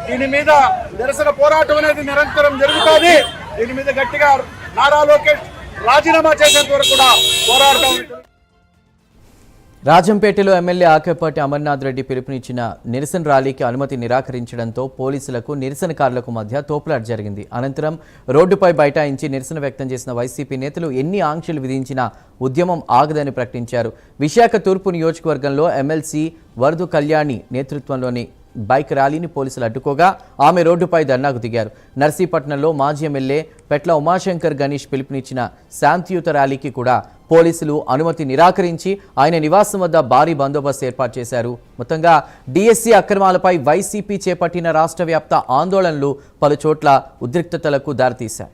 దీని మీద నిరసన పోరాటం అనేది నిరంతరం జరుగుతుంది. దీని మీద గట్టిగా నారా లోకేష్ రాజీనామా చేసేంత వరకు కూడా పోరాడతాం. రాజంపేటలో ఎమ్మెల్యే ఆకేపాటి అమర్నాథ్ రెడ్డి పిలుపునిచ్చిన నిరసన ర్యాలీకి అనుమతి నిరాకరించడంతో పోలీసులకు నిరసనకారులకు మధ్య తోపులాట జరిగింది. అనంతరం రోడ్డుపై బైఠాయించి నిరసన వ్యక్తం చేసిన వైసీపీ నేతలు ఎన్ని ఆంక్షలు విధించినా ఉద్యమం ఆగదని ప్రకటించారు. విశాఖ తూర్పు నియోజకవర్గంలో ఎమ్మెల్సీ వరదు కళ్యాణి నేతృత్వంలోని బైక్ ర్యాలీని పోలీసులు అడ్డుకోగా ఆమె రోడ్డుపై ధర్నాకు దిగారు. నర్సీపట్నంలో మాజీ ఎమ్మెల్యే పెట్ల ఉమాశంకర్ గణేష్ పిలుపునిచ్చిన శాంతియుత ర్యాలీకి కూడా పోలీసులు అనుమతి నిరాకరించి ఆయన నివాసం వద్ద భారీ బందోబస్తు ఏర్పాటు చేశారు. మొత్తంగా డిఎస్సి అక్రమాలపై వైసీపీ చేపట్టిన రాష్ట్ర వ్యాప్త ఆందోళనలు పలుచోట్ల ఉద్రిక్తతలకు దారితీశాయి.